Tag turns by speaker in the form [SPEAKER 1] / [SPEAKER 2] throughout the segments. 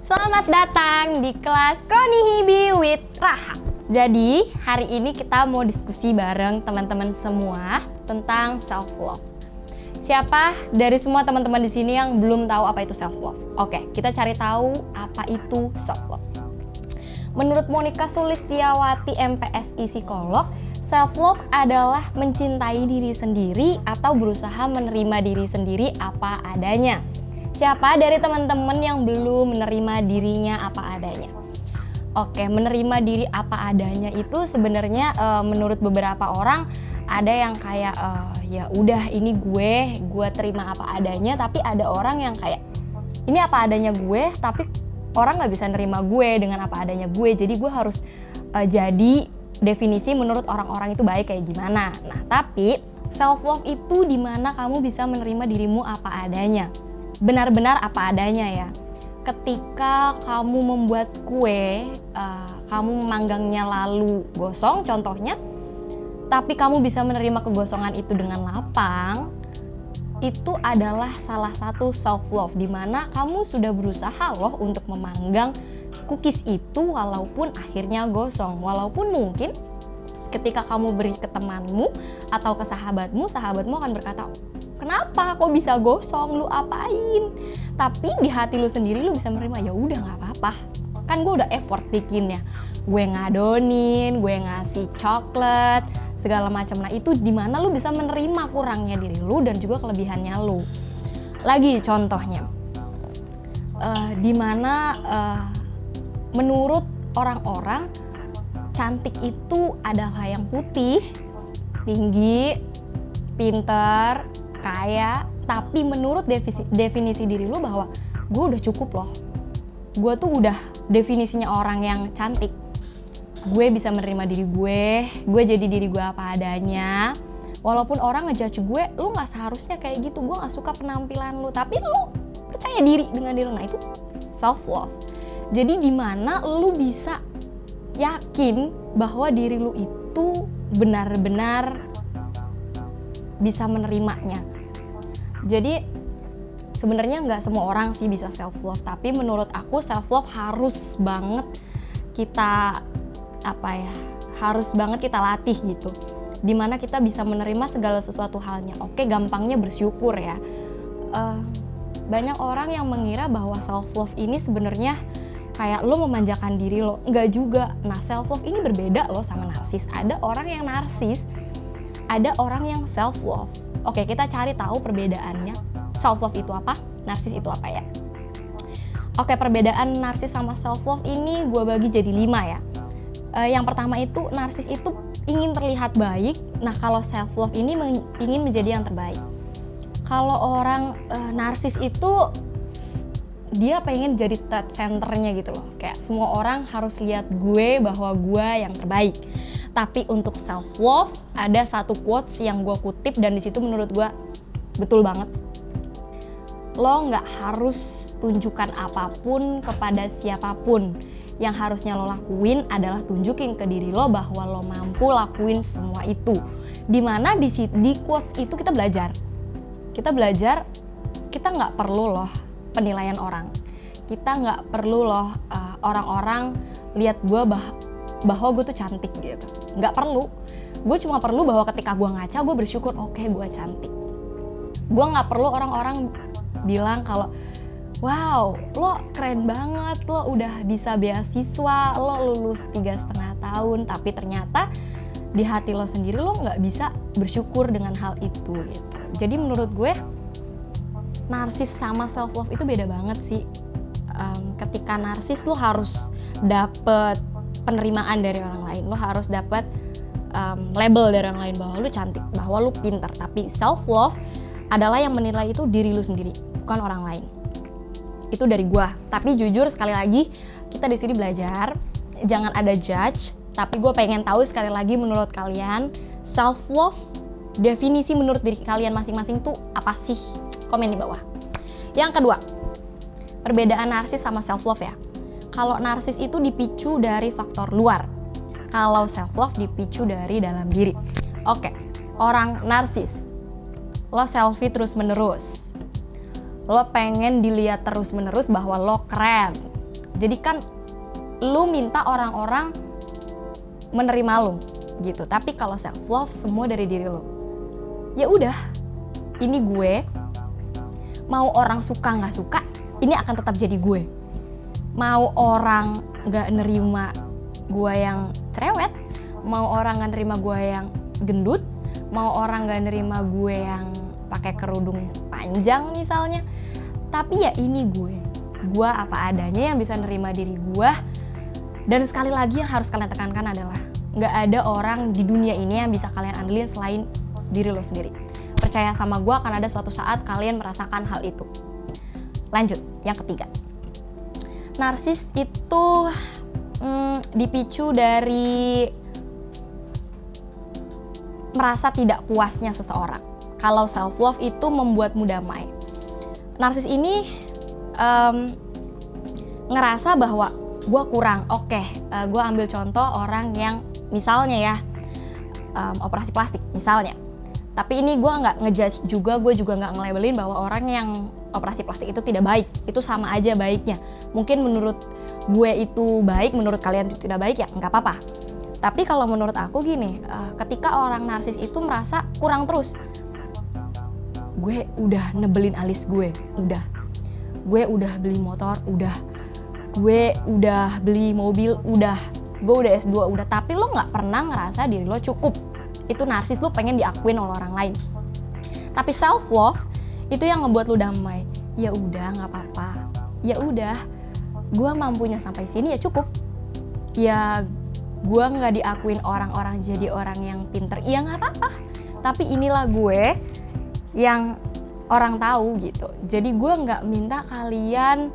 [SPEAKER 1] Selamat datang di kelas Kronihibi with Raha. Jadi hari ini kita mau diskusi bareng teman-teman semua tentang self love. Siapa dari semua teman-teman di sini yang belum tahu apa itu self love? Oke, kita cari tahu apa itu self love. Menurut Monica Sulistiawati MPSI Psikolog, self love adalah mencintai diri sendiri atau berusaha menerima diri sendiri apa adanya. Siapa dari teman-teman yang belum menerima dirinya apa adanya? Oke, menerima diri apa adanya itu sebenarnya menurut beberapa orang ada yang kayak ya udah ini gue terima apa adanya, tapi ada orang yang kayak ini apa adanya gue, tapi orang nggak bisa nerima gue dengan apa adanya gue, jadi gue harus jadi definisi menurut orang-orang itu baik kayak gimana. Nah, tapi self love itu dimana kamu bisa menerima dirimu apa adanya, benar-benar apa adanya ya. Ketika kamu membuat kue, kamu memanggangnya lalu gosong contohnya, tapi kamu bisa menerima kegosongan itu dengan lapang, itu adalah salah satu self love dimana kamu sudah berusaha loh untuk memanggang cookies itu walaupun akhirnya gosong, walaupun mungkin ketika kamu beri ke temanmu atau ke sahabatmu akan berkata, kenapa kok bisa gosong, lu apain? Tapi di hati lu sendiri lu bisa menerima, ya udah nggak apa-apa, kan gue udah effort bikinnya, gue ngadonin, gue ngasih coklat segala macam. Nah itu dimana lu bisa menerima kurangnya diri lu dan juga kelebihannya lu. Lagi contohnya, dimana menurut orang-orang cantik itu adalah yang putih, tinggi, pinter, kaya, tapi menurut definisi diri lu bahwa gue udah cukup loh, gue tuh udah definisinya orang yang cantik, gue bisa menerima diri gue jadi diri gue apa adanya, walaupun orang ngejudge gue, lu gak seharusnya kayak gitu, gue gak suka penampilan lu, tapi lu percaya diri dengan diri lu. Nah itu self love. Jadi dimana lu bisa yakin bahwa diri lu itu benar-benar bisa menerimanya. Jadi sebenarnya nggak semua orang sih bisa self love, tapi menurut aku self love harus banget kita harus banget kita latih gitu. Dimana kita bisa menerima segala sesuatu halnya. Oke, gampangnya bersyukur ya. Banyak orang yang mengira bahwa self love ini sebenarnya kayak lo memanjakan diri lo, enggak juga. Nah self love ini berbeda loh sama narsis. Ada orang yang narsis, ada orang yang self love. Oke, kita cari tahu perbedaannya. Self love itu apa? Narsis itu apa ya? Oke, perbedaan narsis sama self love ini gue bagi jadi 5 ya. Yang pertama itu narsis itu ingin terlihat baik. Nah kalau self love ini ingin menjadi yang terbaik. Kalau orang narsis itu dia pengen jadi third centernya gitu loh, kayak semua orang harus lihat gue bahwa gue yang terbaik. Tapi untuk self love ada satu quotes yang gue kutip dan di situ menurut gue betul banget. Lo nggak harus tunjukkan apapun kepada siapapun. Yang harusnya lo lakuin adalah tunjukin ke diri lo bahwa lo mampu lakuin semua itu. Dimana di quotes itu kita belajar kita nggak perlu loh penilaian orang. Kita nggak perlu loh orang-orang lihat gue bahwa gue tuh cantik gitu. Nggak perlu. Gue cuma perlu bahwa ketika gue ngaca gue bersyukur, oke, gue cantik. Gue nggak perlu orang-orang bilang kalau wow, lo keren banget, lo udah bisa beasiswa, lo lulus 3,5 tahun, tapi ternyata di hati lo sendiri lo nggak bisa bersyukur dengan hal itu gitu. Jadi menurut gue narsis sama self love itu beda banget sih. Ketika narsis lo harus dapet penerimaan dari orang lain, lo harus dapet label dari orang lain bahwa lo cantik, bahwa lo pintar. Tapi self love adalah yang menilai itu diri lo sendiri, bukan orang lain. Itu dari gua. Tapi jujur sekali lagi kita di sini belajar, jangan ada judge. Tapi gue pengen tahu sekali lagi menurut kalian self love definisi menurut diri kalian masing-masing tuh apa sih? Komen di bawah. Yang kedua, perbedaan narsis sama self love ya. Kalau narsis itu dipicu dari faktor luar. Kalau self love dipicu dari dalam diri. Oke, orang narsis, lo selfie terus menerus. Lo pengen dilihat terus menerus bahwa lo keren. Jadi kan lu minta orang-orang menerima lu gitu. Tapi kalau self love semua dari diri lu. Ya udah, ini gue. Mau orang suka nggak suka, ini akan tetap jadi gue. Mau orang nggak nerima gue yang cerewet, mau orang nggak nerima gue yang gendut, mau orang nggak nerima gue yang pakai kerudung panjang misalnya, tapi ya ini gue apa adanya yang bisa nerima diri gue. Dan sekali lagi yang harus kalian tekankan adalah nggak ada orang di dunia ini yang bisa kalian andelin selain diri lo sendiri. Percaya sama gue, akan ada suatu saat kalian merasakan hal itu. Lanjut, yang ketiga, narsis itu dipicu dari merasa tidak puasnya seseorang. Kalau self love itu membuatmu damai. Narsis ini ngerasa bahwa gue kurang. Oke, gue ambil contoh orang yang misalnya ya operasi plastik misalnya. Tapi ini gue nggak ngejudge juga, gue juga nggak nge-labelin bahwa orang yang operasi plastik itu tidak baik. Itu sama aja baiknya. Mungkin menurut gue itu baik, menurut kalian itu tidak baik, ya nggak apa-apa. Tapi kalau menurut aku gini, ketika orang narsis itu merasa kurang terus. Gue udah nebelin alis gue udah beli motor, gue udah beli mobil, gue udah S2, tapi lo nggak pernah ngerasa diri lo cukup. Itu narsis, lo pengen diakuin oleh orang lain. Tapi self love itu yang ngebuat lo damai. Ya udah, nggak apa-apa. Ya udah, gue mampunya sampai sini ya cukup. Ya gue nggak diakuin orang-orang jadi orang yang pinter, ya nggak apa-apa. Tapi inilah gue yang orang tahu gitu. Jadi gue nggak minta kalian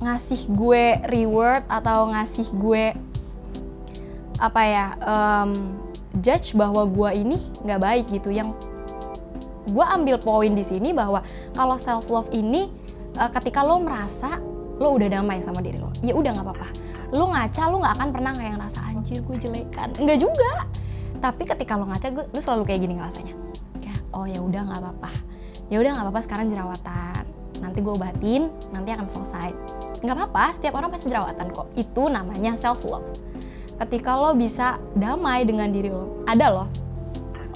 [SPEAKER 1] ngasih gue reward atau ngasih gue judge bahwa gue ini nggak baik gitu. Yang gue ambil poin di sini bahwa kalau self love ini ketika lo merasa lo udah damai sama diri lo, ya udah nggak apa-apa. Lo ngaca, lo nggak akan pernah kayak ngerasa anjir gue jelek kan, nggak juga. Tapi ketika lo ngaca, lo selalu kayak gini ngerasanya. Kayak oh ya udah nggak apa-apa, ya udah nggak apa-apa, sekarang jerawatan, nanti gue obatin, nanti akan selesai. Nggak apa-apa, setiap orang pasti jerawatan kok. Itu namanya self love. Ketika lo bisa damai dengan diri lo. Ada loh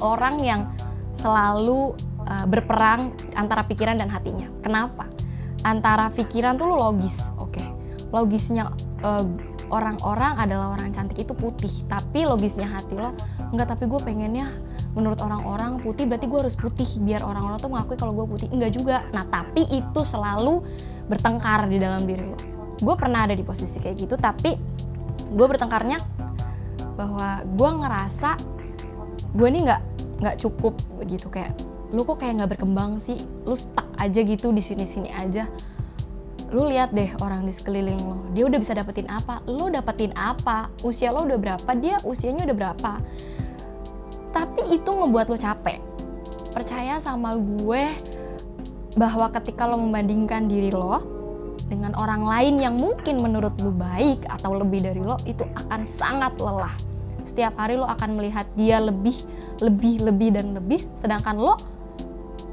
[SPEAKER 1] orang yang selalu berperang antara pikiran dan hatinya. Kenapa? Antara pikiran tuh lo logis, oke. Logisnya orang-orang adalah orang cantik itu putih, tapi logisnya hati lo enggak, tapi gue pengennya menurut orang-orang putih berarti gue harus putih biar orang-orang tuh mengakui kalau gue putih. Enggak juga. Nah, tapi itu selalu bertengkar di dalam diri lo. Gue pernah ada di posisi kayak gitu, tapi gue bertengkarnya bahwa gue ngerasa gue nih nggak cukup gitu. Kayak lu kok kayak nggak berkembang sih, lu stuck aja gitu di sini aja. Lu lihat deh orang di sekeliling lo, dia udah bisa dapetin apa, lu dapetin apa, usia lo udah berapa, dia usianya udah berapa. Tapi itu ngebuat lo capek. Percaya sama gue bahwa ketika lo membandingkan diri lo dengan orang lain yang mungkin menurut lo baik atau lebih dari lo, itu akan sangat lelah. Setiap hari lo akan melihat dia lebih dan lebih, sedangkan lo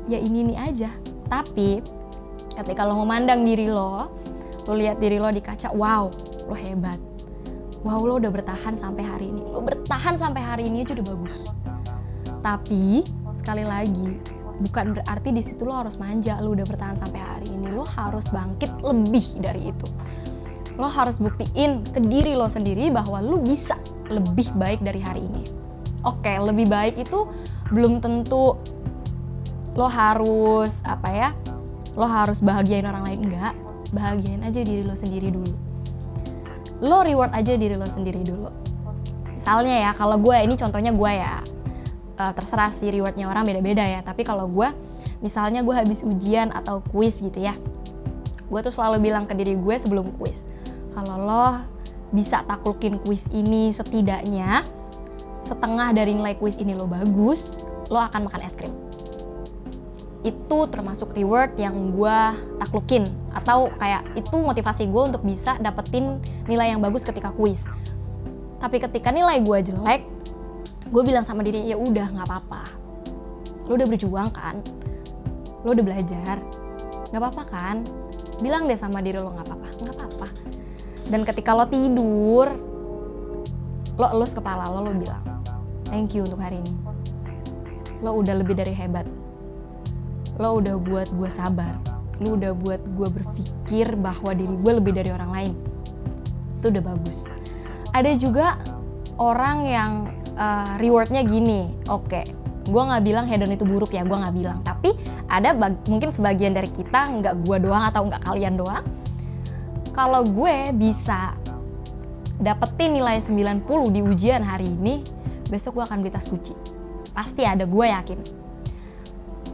[SPEAKER 1] ya ini aja. Tapi ketika lo memandang diri lo lihat diri lo di kaca, wow, lo hebat. Wow, lo udah bertahan sampai hari ini. Lo bertahan sampai hari ini aja udah bagus. Tapi sekali lagi, bukan berarti di situ lo harus manja. Lo udah bertahan sampai hari ini, lo harus bangkit lebih dari itu. Lo harus buktiin ke diri lo sendiri bahwa lo bisa lebih baik dari hari ini. Oke, lebih baik itu belum tentu lo harus lo harus bahagiain orang lain, enggak. Bahagiain aja diri lo sendiri dulu. Lo reward aja diri lo sendiri dulu. Misalnya ya, kalau gue, ini contohnya gue ya, terserah sih rewardnya orang beda-beda ya. Tapi kalau gue, misalnya gue habis ujian atau kuis gitu ya, gue tuh selalu bilang ke diri gue sebelum kuis, kalau lo bisa taklukin kuis ini, setidaknya setengah dari nilai kuis ini lo bagus, lo akan makan es krim. Itu termasuk reward yang gue taklukin, atau kayak itu motivasi gue untuk bisa dapetin nilai yang bagus ketika kuis. Tapi ketika nilai gue jelek, gue bilang sama diri, ya udah nggak apa-apa, lo udah berjuang kan, lo udah belajar, nggak apa-apa kan, bilang deh sama diri lo nggak apa-apa, Dan ketika lo tidur, lo elus kepala lo bilang, thank you untuk hari ini. Lo udah lebih dari hebat. Lo udah buat gue sabar. Lo udah buat gue berpikir bahwa diri gue lebih dari orang lain. Itu udah bagus. Ada juga orang yang rewardnya gini, oke, gue nggak bilang hedon itu buruk ya, gue nggak bilang. Tapi ada mungkin sebagian dari kita, nggak gue doang atau nggak kalian doang. Kalau gue bisa dapetin nilai 90 di ujian hari ini, besok gue akan beli tas Gucci. Pasti ada, gue yakin.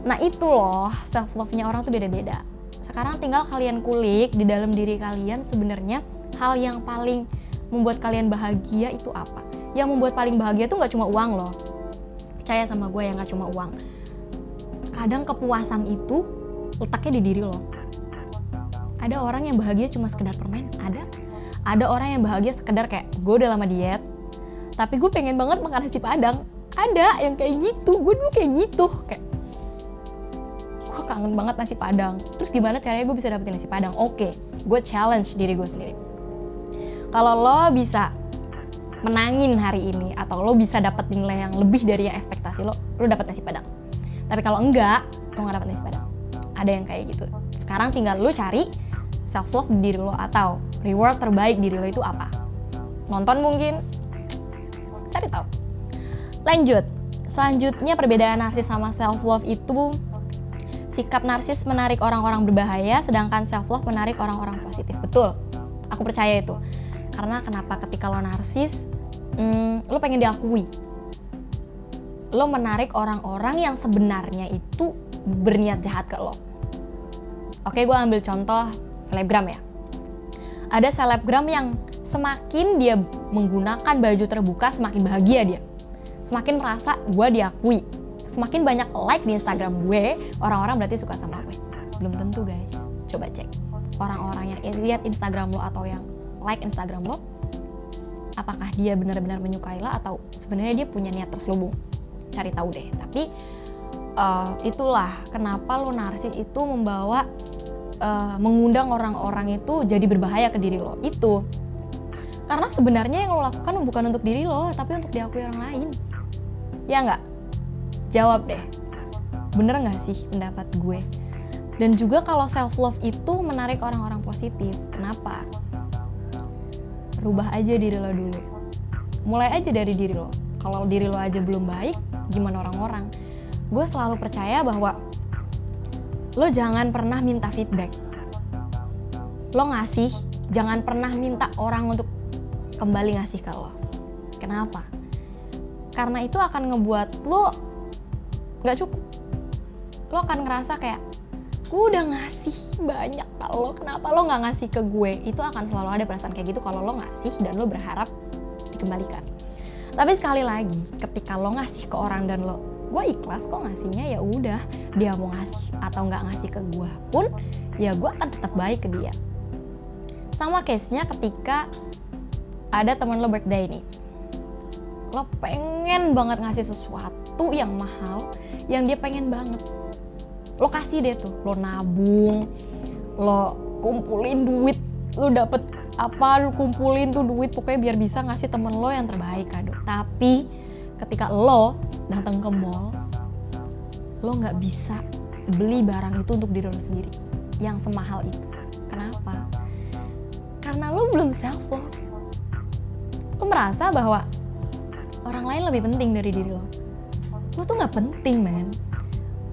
[SPEAKER 1] Nah itu loh, self love-nya orang tuh beda-beda. Sekarang tinggal kalian kulik di dalam diri kalian sebenarnya hal yang paling membuat kalian bahagia itu apa. Yang membuat paling bahagia tuh gak cuma uang loh. Percaya sama gue ya, gak cuma uang. Kadang kepuasan itu letaknya di diri lo. Ada orang yang bahagia cuma sekedar permen, ada orang yang bahagia sekedar kayak gue udah lama diet, tapi gue pengen banget makan nasi padang. Ada yang kayak gitu, gue dulu kayak gitu, kayak gue kangen banget nasi padang. Terus gimana caranya gue bisa dapetin nasi padang? Oke, gue challenge diri gue sendiri. Kalau lo bisa menangin hari ini atau lo bisa dapet nilai yang lebih dari yang ekspektasi lo dapet nasi padang. Tapi kalau enggak, lo nggak dapet nasi padang. Ada yang kayak gitu. Sekarang tinggal lo cari self love di diri lo atau reward terbaik diri lo itu apa. Nonton mungkin, cari tahu. Lanjut, selanjutnya perbedaan narsis sama self love itu sikap narsis menarik orang-orang berbahaya, sedangkan self love menarik orang-orang positif. Betul, aku percaya itu. Karena kenapa ketika lo narsis, lo pengen diakui. Lo menarik orang-orang yang sebenarnya itu berniat jahat ke lo. Oke, gue ambil contoh selebgram ya. Ada selebgram yang semakin dia menggunakan baju terbuka, semakin bahagia dia. Semakin merasa gue diakui. Semakin banyak like di Instagram gue, orang-orang berarti suka sama gue. Belum tentu guys, coba cek. Orang-orang yang lihat Instagram lo atau yang like Instagram lo, apakah dia benar-benar menyukai lo atau sebenarnya dia punya niat terselubung? Cari tahu deh. Tapi itulah kenapa lo narsis itu membawa mengundang orang-orang itu jadi berbahaya ke diri lo. Itu karena sebenarnya yang lo lakukan bukan untuk diri lo, tapi untuk diakui orang lain. Ya nggak? Jawab deh. Bener nggak sih pendapat gue? Dan juga kalau self love itu menarik orang-orang positif. Kenapa? Rubah aja diri lo dulu. Mulai aja dari diri lo. Kalau diri lo aja belum baik, gimana orang-orang? Gue selalu percaya bahwa lo jangan pernah minta feedback. Lo ngasih, jangan pernah minta orang untuk kembali ngasih ke lo. Kenapa? Karena itu akan ngebuat lo gak cukup. Lo akan ngerasa kayak, gue udah ngasih banyak ke lo, kenapa lo gak ngasih ke gue? Itu akan selalu ada perasaan kayak gitu kalau lo ngasih dan lo berharap dikembalikan. Tapi sekali lagi, ketika lo ngasih ke orang dan lo, gue ikhlas kok ngasihnya, ya udah, dia mau ngasih atau nggak ngasih ke gue pun, ya gue akan tetap baik ke dia. Sama case-nya ketika ada teman lo birthday nih, lo pengen banget ngasih sesuatu yang mahal, yang dia pengen banget, lo kasih deh tuh, lo nabung, lo kumpulin duit, lo dapet apa, lo kumpulin tuh duit, pokoknya biar bisa ngasih temen lo yang terbaik kado. Tapi ketika lo datang ke mall, lo nggak bisa beli barang itu untuk diri lo sendiri yang semahal itu. Kenapa? Karena lo belum self love. Lo merasa bahwa orang lain lebih penting dari diri lo. Lo tuh nggak penting, men.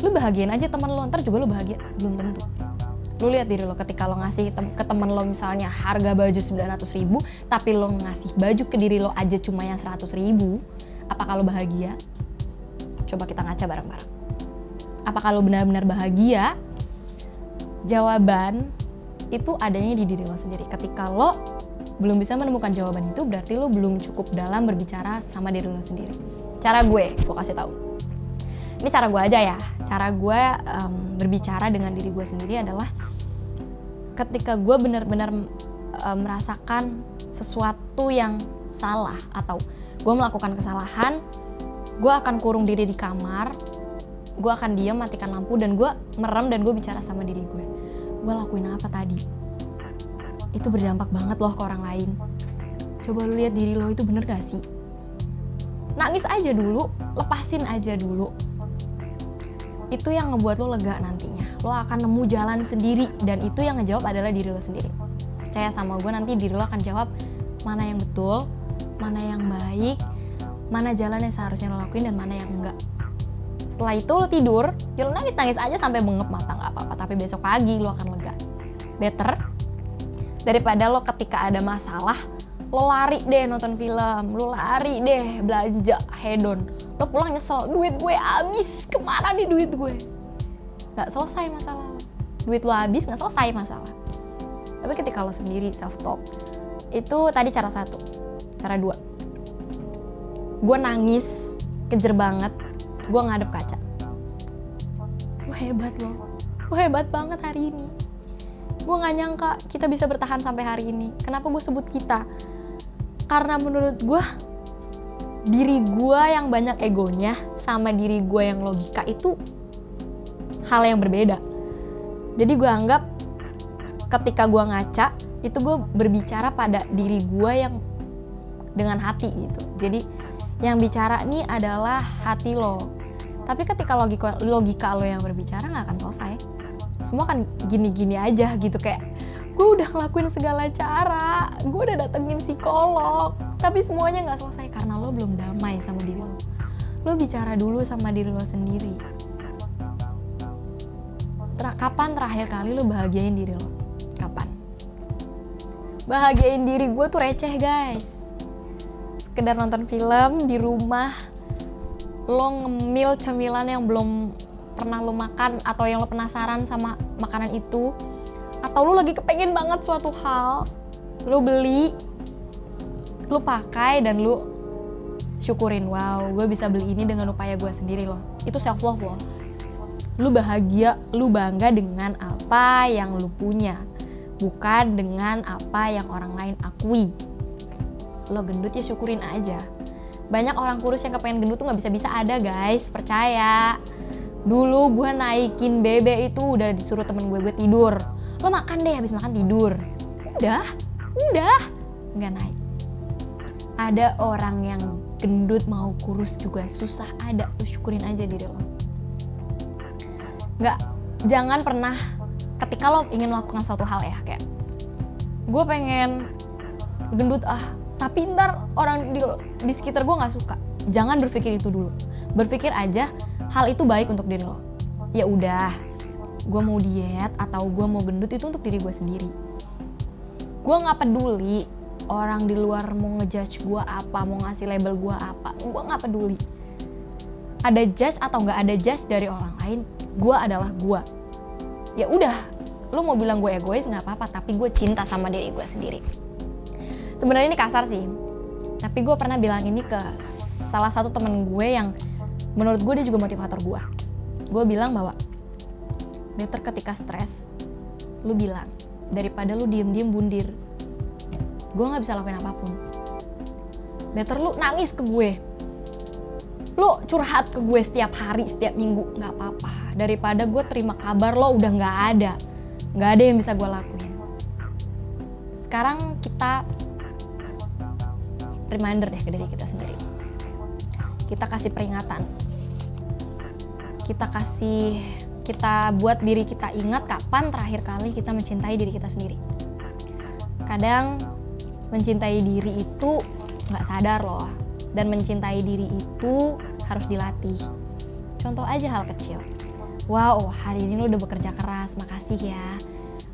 [SPEAKER 1] Lo bahagiain aja teman lo, ntar juga lo bahagia. Belum tentu. Lo lihat diri lo ketika lo ngasih ke teman lo misalnya harga baju 900.000, tapi lo ngasih baju ke diri lo aja cuma yang 100.000, apakah lo bahagia? Coba kita ngaca bareng-bareng. Apakah lo benar-benar bahagia? Jawaban itu adanya di diri lo sendiri. Ketika lo belum bisa menemukan jawaban itu, berarti lo belum cukup dalam berbicara sama diri lo sendiri. Cara gue kasih tahu. Ini cara gue aja ya. Cara gue berbicara dengan diri gue sendiri adalah ketika gue benar-benar merasakan sesuatu yang salah atau gue melakukan kesalahan, gue akan kurung diri di kamar, gue akan diam, matikan lampu, dan gue merem dan gue bicara sama diri gue. Gue lakuin apa tadi? itu berdampak banget loh ke orang lain. Coba lu lihat diri lo itu bener gak sih? Nangis aja dulu, lepasin aja dulu. Itu yang ngebuat lo lega nantinya. Lo akan nemu jalan sendiri, dan itu yang ngejawab adalah diri lo sendiri. Percaya sama gue, nanti diri lo akan jawab mana yang betul, mana yang baik, mana jalan yang seharusnya lo lakuin dan mana yang enggak. Setelah itu lo tidur, ya lo nangis-nangis aja sampai bengep mata, gak apa-apa, tapi besok pagi lo akan lega. Better daripada lo ketika ada masalah lo lari deh nonton film, lo lari deh belanja hedon, lo pulang nyesel, duit gue habis, kemana nih duit gue? Gak selesai masalah lo. Duit lo habis, gak selesai masalah. Tapi ketika lo sendiri self talk, itu tadi cara satu. Cara dua, gue nangis kejer banget, gue ngadep kaca. Lo hebat lo hebat banget hari ini. Gue gak nyangka kita bisa bertahan sampai hari ini. Kenapa gue sebut kita? Karena menurut gue, diri gue yang banyak egonya sama diri gue yang logika itu hal yang berbeda. Jadi gue anggap ketika gue ngaca, itu gue berbicara pada diri gue yang dengan hati gitu. Jadi yang bicara nih adalah hati lo. Tapi ketika logika lo yang berbicara gak akan selesai. Semua kan gini-gini aja gitu, kayak gue udah ngelakuin segala cara, gue udah datengin psikolog, tapi semuanya gak selesai karena lo belum damai sama diri lo. Lo bicara dulu sama diri lo sendiri. Kapan terakhir kali lo bahagiain diri lo? Kapan? Bahagiain diri gue tuh receh guys. Sekedar nonton film di rumah, lo ngemil cemilan yang belum pernah lo makan atau yang lo penasaran sama makanan itu, atau lo lagi kepengen banget suatu hal, lo beli, lo pakai dan lo syukurin, wow gue bisa beli ini dengan upaya gue sendiri loh. Itu self love loh. Lo bahagia, lo bangga dengan apa yang lo punya, bukan dengan apa yang orang lain akui. Lo gendut ya syukurin aja. Banyak orang kurus yang kepengen gendut tuh gak bisa-bisa ada guys, percaya. Dulu gue naikin bebe itu udah disuruh temen gue tidur. Lo makan deh, habis makan tidur. Udah, gak naik. Ada orang yang gendut mau kurus juga susah ada, tuh syukurin aja diri lo. Jangan pernah ketika lo ingin melakukan suatu hal ya, kayak gue pengen gendut tapi ntar orang di sekitar gue gak suka. Jangan berpikir itu dulu. Berpikir aja hal itu baik untuk diri lo. Ya udah, gue mau diet atau gue mau gendut itu untuk diri gue sendiri. Gue nggak peduli orang di luar mau ngejudge gue apa, mau ngasih label gue apa. Gue nggak peduli. Ada judge atau nggak ada judge dari orang lain, gue adalah gue. Ya udah, lo mau bilang gue egois nggak apa-apa, tapi gue cinta sama diri gue sendiri. Sebenarnya ini kasar sih, tapi gue pernah bilang ini ke salah satu temen gue yang menurut gue dia juga motivator gue. Gue bilang bahwa better ketika stres, lu bilang daripada lu diem-diem bundir. Gue gak bisa lakuin apapun. Better lu nangis ke gue, lu curhat ke gue setiap hari, setiap minggu, gak apa-apa. Daripada gue terima kabar lo udah gak ada yang bisa gue lakuin. Sekarang kita reminder deh ke diri kita sendiri. Kita kasih peringatan. Kita buat diri kita ingat kapan terakhir kali kita mencintai diri kita sendiri. Kadang mencintai diri itu gak sadar loh. Dan mencintai diri itu harus dilatih. Contoh aja hal kecil. Wow, hari ini lo udah bekerja keras, makasih ya.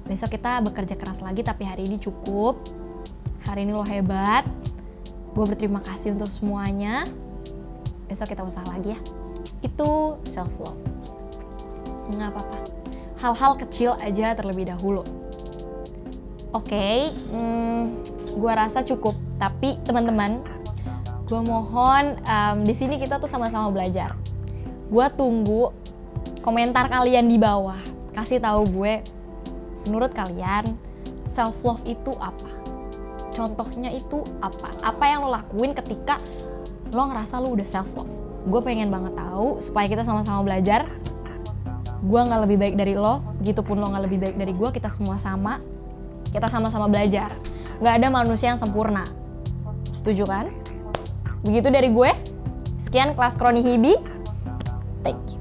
[SPEAKER 1] Besok kita bekerja keras lagi tapi hari ini cukup. Hari ini lo hebat. Gue berterima kasih untuk semuanya. Besok kita usaha lagi ya. Itu self love. Nggak apa-apa. Hal-hal kecil aja terlebih dahulu. Oke, gue rasa cukup. Tapi teman-teman, gue mohon di sini kita tuh sama-sama belajar. Gue tunggu komentar kalian di bawah. Kasih tahu gue, menurut kalian self love itu apa? Contohnya itu apa? Apa yang lo lakuin ketika lo ngerasa lo udah self love? Gue pengen banget tahu supaya kita sama-sama belajar. Gue nggak lebih baik dari lo, gitu pun lo nggak lebih baik dari gue. Kita semua sama. Kita sama-sama belajar. Gak ada manusia yang sempurna. Setuju kan? Begitu dari gue. Sekian kelas Kroni Hibi. Thank you.